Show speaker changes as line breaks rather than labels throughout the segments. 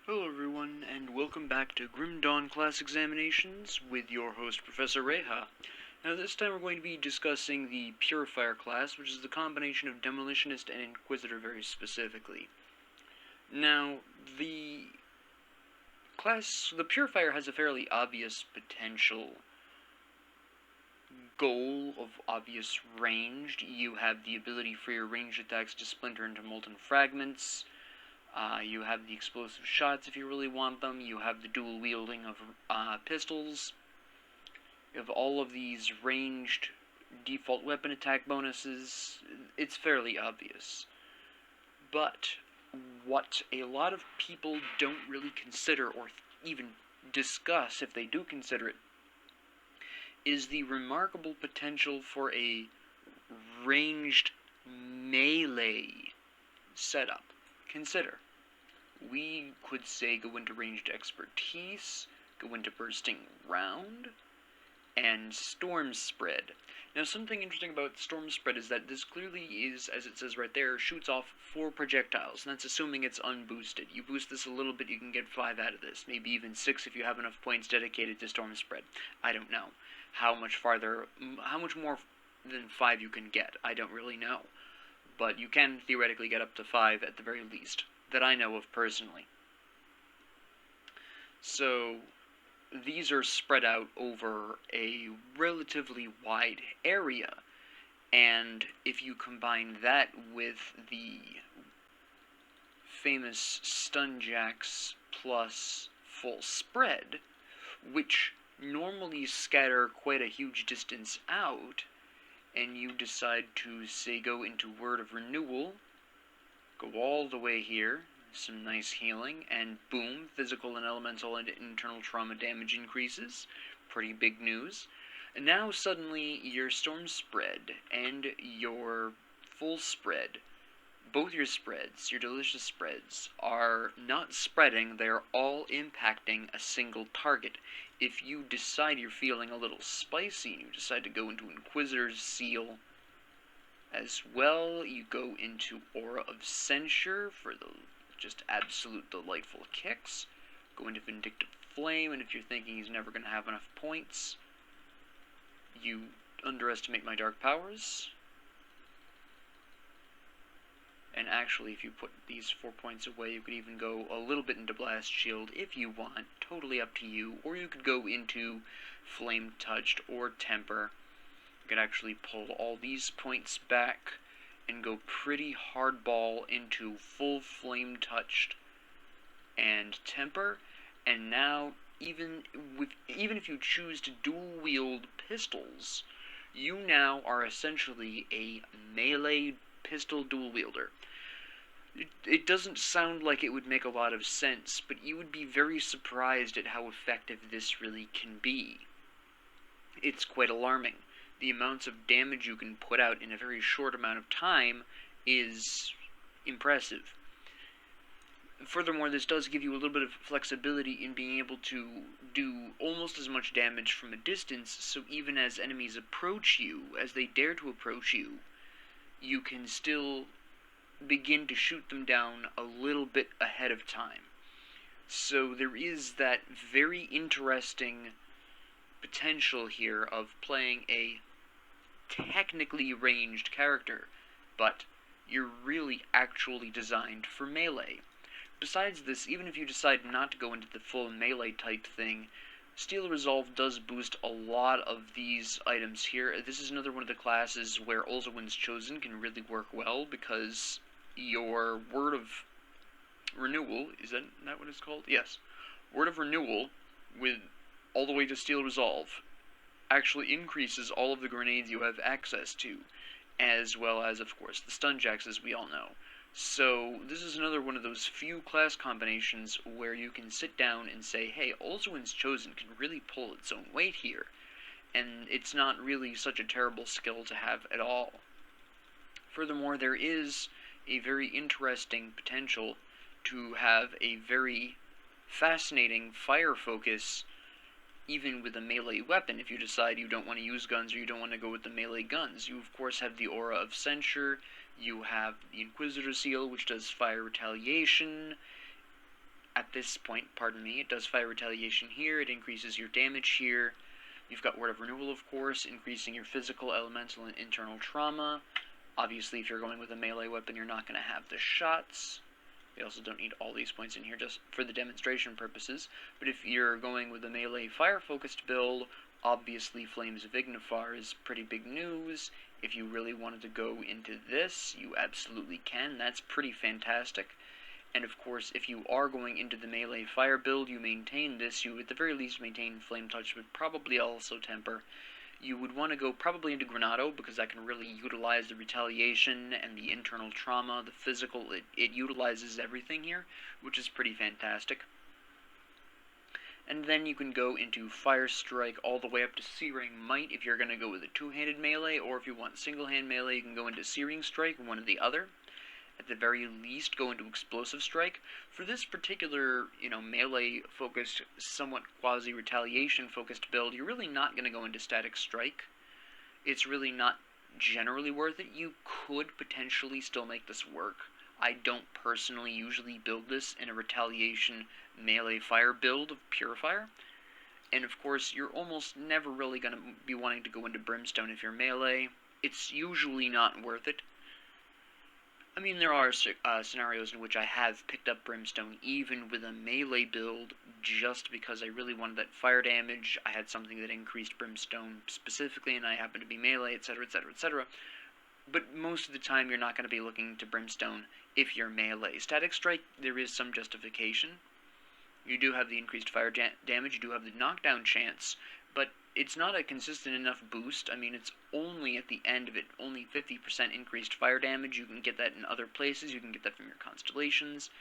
Hello everyone, and welcome back to Grim Dawn Class Examinations with your host, Professor Reha. Now this time we're going to be discussing the Purifier class, which is the combination of Demolitionist and Inquisitor very specifically. Now, the Purifier has a fairly obvious potential goal of obvious range. You have the ability for your ranged attacks to splinter into molten fragments. You have the explosive shots if you really want them. You have the dual wielding of pistols. You have all of these ranged default weapon attack bonuses. It's fairly obvious. But what a lot of people don't really consider or even discuss, if they do consider it, is the remarkable potential for a ranged melee setup. Consider, we could say go into ranged expertise, go into bursting round, and storm spread. Now something interesting about storm spread is that this clearly is, as it says right there, shoots off 4 projectiles, and that's assuming it's unboosted. You boost this a little bit, you can get 5 out of this, maybe even 6 if you have enough points dedicated to storm spread. I don't know how much more than 5 you can get. I don't really know. But you can theoretically get up to 5 at the very least, that I know of personally. So, these are spread out over a relatively wide area, and if you combine that with the famous stun jacks plus full spread, which normally scatter quite a huge distance out, and you decide to, say, go into Word of Renewal, go all the way here, some nice healing, and boom, physical and elemental and internal trauma damage increases. Pretty big news. And now suddenly your storm spread and your full spread, both your spreads, your delicious spreads, are not spreading, they're all impacting a single target. If you decide you're feeling a little spicy and you decide to go into Inquisitor's Seal as well, you go into Aura of Censure for the just absolute delightful kicks, go into Vindictive Flame, and if you're thinking he's never going to have enough points, you underestimate my dark powers. And actually, if you put these 4 points away, you could even go a little bit into Blast Shield if you want, totally up to you. Or you could go into Flame Touched or Temper. You could actually pull all these points back and go pretty hardball into full Flame Touched and Temper. And now, even if you choose to dual wield pistols, you now are essentially a melee pistol dual wielder. It doesn't sound like it would make a lot of sense, but you would be very surprised at how effective this really can be. It's quite alarming. The amounts of damage you can put out in a very short amount of time is impressive. Furthermore, this does give you a little bit of flexibility in being able to do almost as much damage from a distance, so even as enemies approach you, as they dare to approach you, you can still begin to shoot them down a little bit ahead of time. So there is that very interesting potential here of playing a technically ranged character, but you're really actually designed for melee. Besides this, even if you decide not to go into the full melee type thing, Steel Resolve does boost a lot of these items here. This is another one of the classes where Ulzawen's Chosen can really work well, because your Word of Renewal, is that what it's called? Yes. Word of Renewal, with all the way to Steel Resolve, actually increases all of the grenades you have access to, as well as, of course, the stun jacks, as we all know. So, this is another one of those few class combinations where you can sit down and say, hey, Ulzawen's Chosen can really pull its own weight here, and it's not really such a terrible skill to have at all. Furthermore, there is a very interesting potential to have a very fascinating fire focus even with a melee weapon. If you decide you don't want to use guns or you don't want to go with the melee guns, you of course have the Aura of Censure, you have the Inquisitor Seal, which does fire retaliation, at this point, pardon me, it does fire retaliation here, it increases your damage here. You've got Word of Renewal, of course, increasing your physical, elemental, and internal trauma. Obviously, if you're going with a melee weapon, you're not going to have the shots. We also don't need all these points in here just for the demonstration purposes. But if you're going with a melee fire-focused build, obviously Flames of Ignifar is pretty big news. If you really wanted to go into this, you absolutely can. That's pretty fantastic. And of course, if you are going into the melee fire build, you maintain this. You at the very least maintain Flame Touch, but probably also Temper. You would want to go probably into Granado, because that can really utilize the retaliation and the internal trauma, the physical. It utilizes everything here, which is pretty fantastic. And then you can go into Fire Strike all the way up to Searing Might if you're going to go with a two-handed melee, or if you want single-hand melee, you can go into Searing Strike, one or the other. At the very least, go into Explosive Strike. For this particular, melee-focused, somewhat quasi-retaliation-focused build, you're really not going to go into Static Strike. It's really not generally worth it. You could potentially still make this work. I don't personally usually build this in a retaliation melee fire build of Purifier. And of course, you're almost never really going to be wanting to go into Brimstone if you're melee. It's usually not worth it. I mean, there are scenarios in which I have picked up Brimstone even with a melee build just because I really wanted that fire damage. I had something that increased Brimstone specifically, and I happened to be melee, etc., etc., etc. But most of the time, you're not going to be looking to Brimstone if you're melee. Static Strike, there is some justification. You do have the increased fire damage, you do have the knockdown chance, but it's not a consistent enough boost. I mean, it's only at the end of it, only 50% increased fire damage. You can get that in other places, you can get that from your constellations,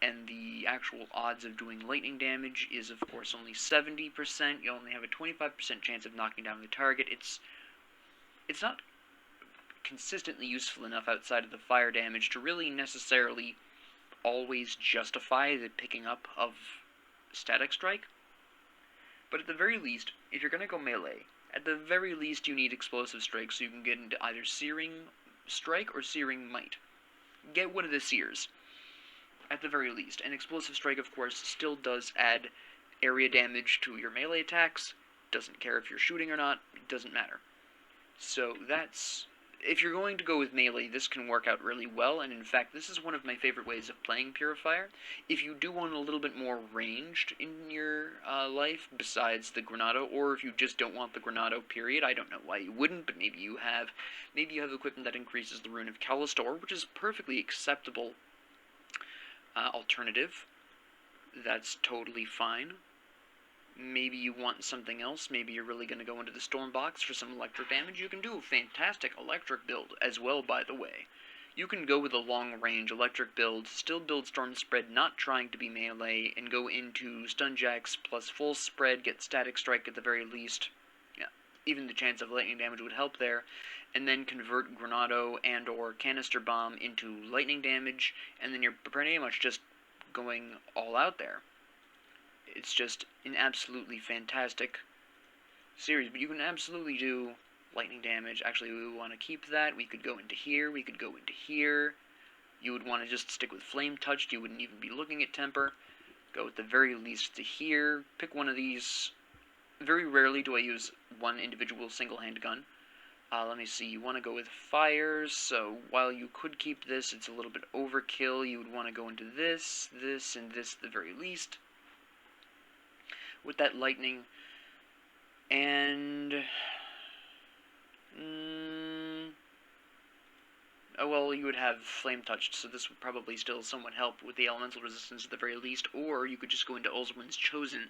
and the actual odds of doing lightning damage is, of course, only 70%. You only have a 25% chance of knocking down the target. It's not consistently useful enough outside of the fire damage to really necessarily always justify the picking up of Static Strike. But at the very least, if you're going to go melee, at the very least you need Explosive Strike so you can get into either Searing Strike or Searing Might. Get one of the Sears, at the very least. And Explosive Strike, of course, still does add area damage to your melee attacks. Doesn't care if you're shooting or not, it doesn't matter. So that's... If you're going to go with melee, this can work out really well, and in fact, this is one of my favorite ways of playing Purifier. If you do want a little bit more ranged in your life, besides the Granado, or if you just don't want the Granado, period, I don't know why you wouldn't, but maybe you have equipment that increases the Rune of Callistor, which is a perfectly acceptable alternative. That's totally fine. Maybe you want something else, maybe you're really going to go into the Storm Box for some electric damage. You can do a fantastic electric build as well, by the way. You can go with a long-range electric build, still build Storm Spread, not trying to be melee, and go into Stunjacks plus full spread, get Static Strike at the very least. Yeah, even the chance of lightning damage would help there. And then convert Granado and or Canister Bomb into lightning damage, and then you're pretty much just going all out there. It's just an absolutely fantastic series, but you can absolutely do lightning damage. Actually, we would want to keep that. We could go into here, we could go into here. You would want to just stick with Flame Touched, you wouldn't even be looking at Temper. Go at the very least to here, pick one of these. Very rarely do I use one individual single-hand gun. Let me see, you want to go with fires, so while you could keep this, it's a little bit overkill. You would want to go into this, this, and this at the very least. With that lightning, and oh well, you would have Flame Touched, so this would probably still somewhat help with the elemental resistance at the very least, or you could just go into Ulzwin's Chosen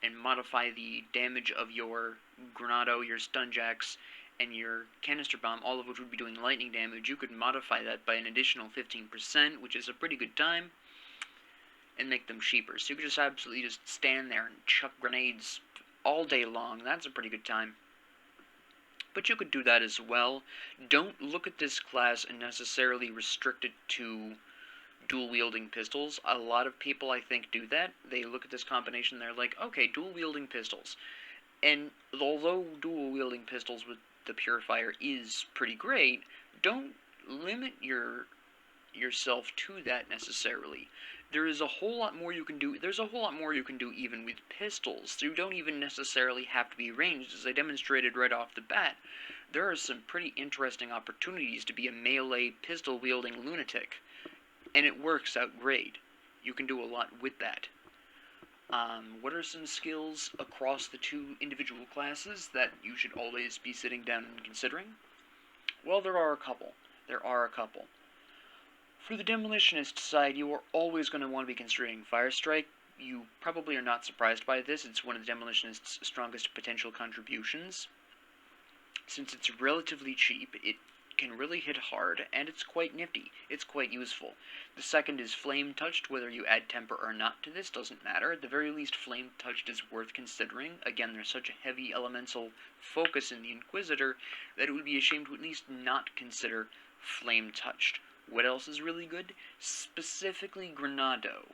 and modify the damage of your Granado, your Stunjacks, and your Canister Bomb, all of which would be doing lightning damage. You could modify that by an additional 15%, which is a pretty good time, and make them cheaper. So you could just absolutely just stand there and chuck grenades all day long. That's a pretty good time. But you could do that as well. Don't look at this class and necessarily restrict it to dual-wielding pistols. A lot of people, I think, do that. They look at this combination, they're like, okay, dual-wielding pistols. And although dual-wielding pistols with the Purifier is pretty great, don't limit yourself to that necessarily. there is a whole lot more you can do. There's a whole lot more you can do even with pistols. So you don't even necessarily have to be ranged. As I demonstrated right off the bat, there are some pretty interesting opportunities to be a melee pistol-wielding lunatic, and it works out great. You can do a lot with that. What are some skills across the two individual classes that you should always be sitting down and considering? Well, there are a couple. For the Demolitionist side, you are always going to want to be considering Fire Strike. You probably are not surprised by this. It's one of the Demolitionist's strongest potential contributions. Since it's relatively cheap, it can really hit hard, and it's quite nifty. It's quite useful. The second is Flame Touched. Whether you add Temper or not to this doesn't matter. At the very least, Flame Touched is worth considering. Again, there's such a heavy elemental focus in the Inquisitor that it would be a shame to at least not consider Flame Touched. What else is really good? Specifically Granado.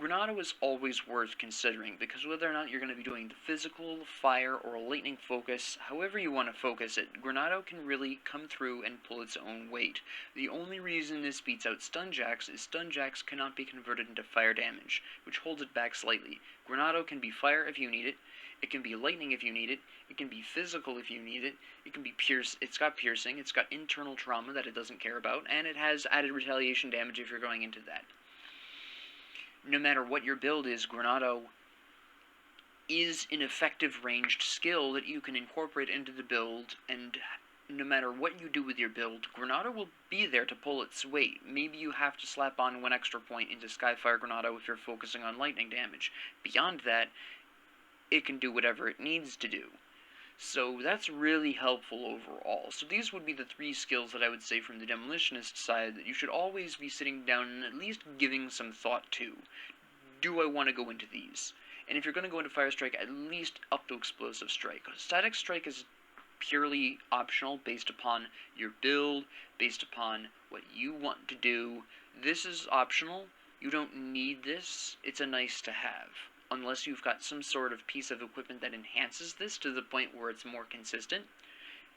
Granado is always worth considering, because whether or not you're going to be doing the physical, fire, or lightning focus, however you want to focus it, Granado can really come through and pull its own weight. The only reason this beats out Stunjacks is Stunjacks cannot be converted into fire damage, which holds it back slightly. Granado can be fire if you need it, it can be lightning if you need it, it can be physical if you need it, it can be it's got piercing, it's got internal trauma that it doesn't care about, and it has added retaliation damage if you're going into that. No matter what your build is, Granado is an effective ranged skill that you can incorporate into the build, and no matter what you do with your build, Granado will be there to pull its weight. Maybe you have to slap on 1 extra point into Skyfire Granado if you're focusing on lightning damage. Beyond that, it can do whatever it needs to do. So that's really helpful overall. So these would be the 3 skills that I would say from the Demolitionist side that you should always be sitting down and at least giving some thought to. Do I want to go into these? And if you're going to go into Fire Strike, at least up to Explosive Strike. Static Strike is purely optional based upon your build, based upon what you want to do. This is optional. You don't need this. It's a nice to have. Unless you've got some sort of piece of equipment that enhances this to the point where it's more consistent,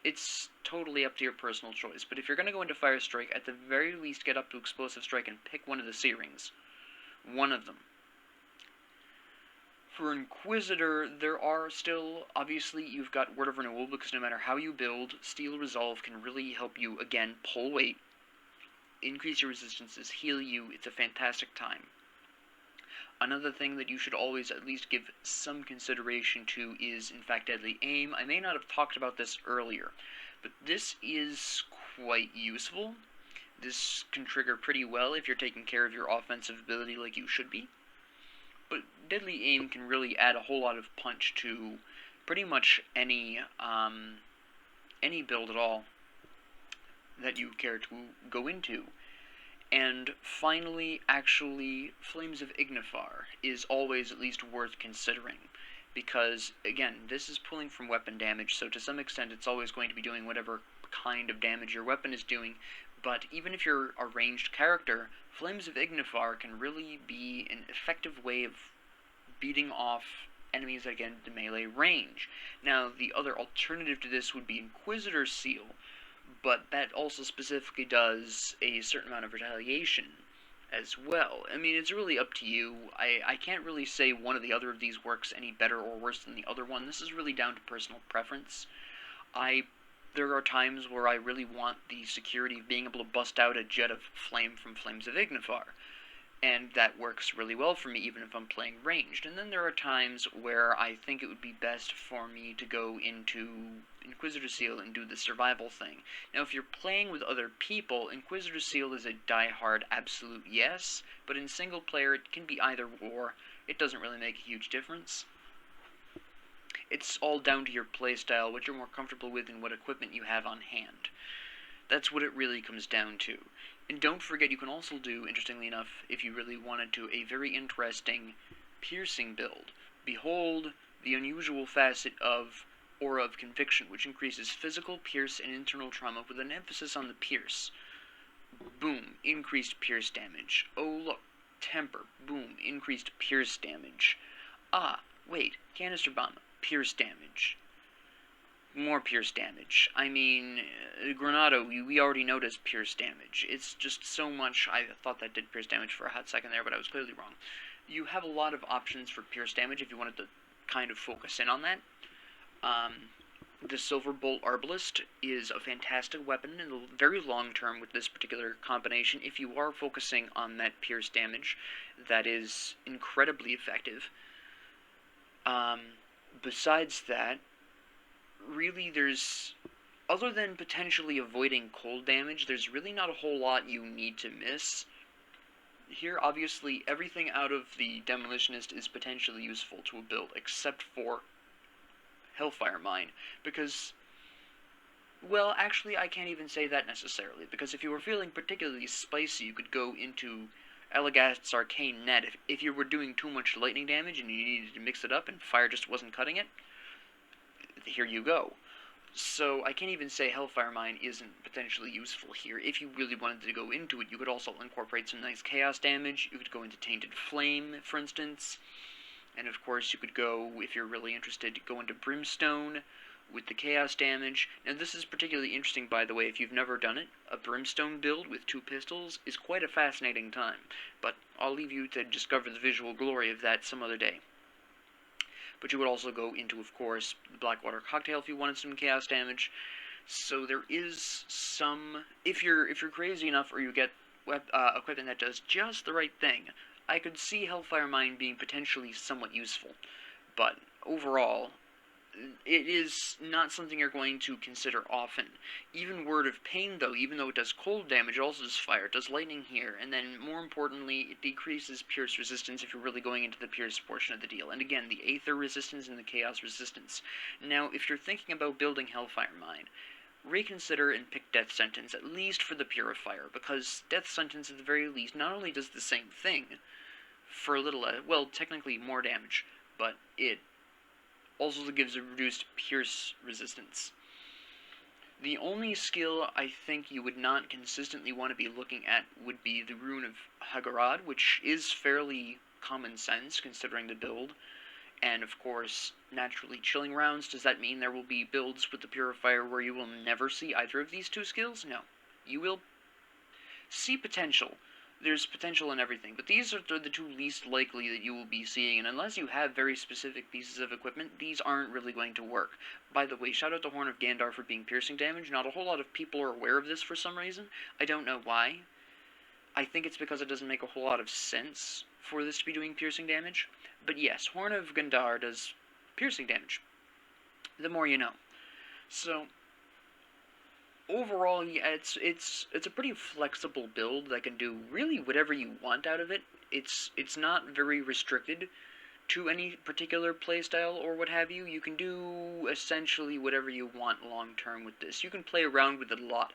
it's totally up to your personal choice. But if you're going to go into Fire Strike, at the very least get up to Explosive Strike and pick one of the C-Rings. One of them. For Inquisitor, there are still, obviously, you've got Word of Renewal, because no matter how you build, Steel Resolve can really help you, again, pull weight, increase your resistances, heal you. It's a fantastic time. Another thing that you should always at least give some consideration to is, in fact, Deadly Aim. I may not have talked about this earlier, but this is quite useful. This can trigger pretty well if you're taking care of your offensive ability like you should be. But Deadly Aim can really add a whole lot of punch to pretty much any build at all that you care to go into. And finally, actually, Flames of Ignifar is always at least worth considering, because, again, this is pulling from weapon damage, so to some extent it's always going to be doing whatever kind of damage your weapon is doing, but even if you're a ranged character, Flames of Ignifar can really be an effective way of beating off enemies that get into melee range. Now, the other alternative to this would be Inquisitor Seal, but that also specifically does a certain amount of retaliation as well. I mean, it's really up to you. I can't really say one or the other of these works any better or worse than the other one. This is really down to personal preference. There are times where I really want the security of being able to bust out a jet of flame from Flames of Ignifar, and that works really well for me even if I'm playing ranged. And then there are times where I think it would be best for me to go into Inquisitor Seal and do the survival thing. Now, if you're playing with other people, Inquisitor Seal is a die-hard absolute yes, but in single player it can be either or. It doesn't really make a huge difference. It's all down to your playstyle, what you're more comfortable with, and what equipment you have on hand. That's what it really comes down to. And don't forget, you can also do, interestingly enough, if you really wanted to, a very interesting piercing build. Behold the unusual facet of Aura of Conviction, which increases physical, pierce, and internal trauma with an emphasis on the pierce. Boom, increased pierce damage. Oh look, Temper. Boom, increased pierce damage. Ah, wait, Canister Bomb, pierce damage. more pierce damage. I mean, Granado, we already know does pierce damage. It's just so much. I thought that did pierce damage for a hot second there, but I was clearly wrong. You have a lot of options for pierce damage if you wanted to kind of focus in on that. The Silver Bolt Arbalist is a fantastic weapon in the very long term with this particular combination. If you are focusing on that pierce damage, that is incredibly effective. Besides that, really other than potentially avoiding cold damage, there's really not a whole lot you need to miss. Here, obviously, everything out of the Demolitionist is potentially useful to a build, except for Hellfire Mine, because, well, actually, I can't even say that necessarily, because if you were feeling particularly spicy, you could go into Elagast's Arcane Net. If you were doing too much lightning damage and you needed to mix it up and fire just wasn't cutting it, here you go. So I can't even say Hellfire Mine isn't potentially useful here. If you really wanted to go into it, you could also incorporate some nice chaos damage. You could go into Tainted Flame, for instance. And of course, you could go, if you're really interested, go into Brimstone with the chaos damage. Now this is particularly interesting, by the way, if you've never done it. A Brimstone build with 2 pistols is quite a fascinating time. But I'll leave you to discover the visual glory of that some other day. But you would also go into, of course, the Blackwater Cocktail if you wanted some chaos damage. So there is some... If you're crazy enough, or you get equipment that does just the right thing, I could see Hellfire Mine being potentially somewhat useful. But overall, it is not something you're going to consider often. Even Word of Pain, though, even though it does cold damage, it also does fire. It does lightning here, and then, more importantly, it decreases Pierce resistance if you're really going into the Pierce portion of the deal. And again, the Aether resistance and the Chaos resistance. Now, if you're thinking about building Hellfire Mine, reconsider and pick Death Sentence, at least for the Purifier, because Death Sentence, at the very least, not only does the same thing, for a little, well, technically more damage, but it also gives a reduced pierce resistance. The only skill I think you would not consistently want to be looking at would be the Rune of Hagarad, which is fairly common sense considering the build. And of course, naturally chilling rounds. Does that mean there will be builds with the Purifier where you will never see either of these 2 skills? No. You will see potential. There's potential in everything, but these are the 2 least likely that you will be seeing, and unless you have very specific pieces of equipment, these aren't really going to work. By the way, shout out to Horn of Gandar for being piercing damage. Not a whole lot of people are aware of this for some reason. I don't know why. I think it's because it doesn't make a whole lot of sense for this to be doing piercing damage. But yes, Horn of Gandar does piercing damage. The more you know. So overall, yeah, it's a pretty flexible build that can do really whatever you want out of it. It's not very restricted to any particular playstyle or what have you. You can do essentially whatever you want long term with this. You can play around with it a lot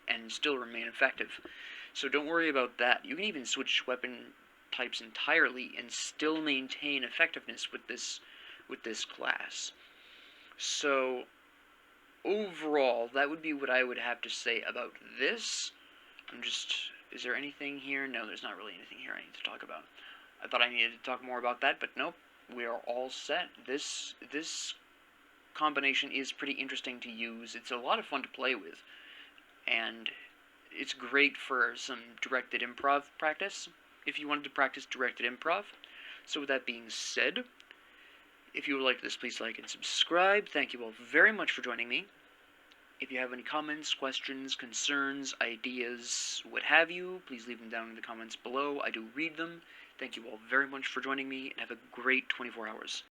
and still remain effective. So don't worry about that. You can even switch weapon types entirely and still maintain effectiveness with this class. So overall, that would be what I would have to say about this. Is there anything here? No, there's not really anything here I need to talk about. I thought I needed to talk more about that, but nope, we are all set. This combination is pretty interesting to use. It's a lot of fun to play with, and it's great for some directed improv practice, if you wanted to practice directed improv. So with that being said, if you would like this, please like and subscribe. Thank you all very much for joining me. If you have any comments, questions, concerns, ideas, what have you, please leave them down in the comments below. I do read them. Thank you all very much for joining me, and have a great 24 hours.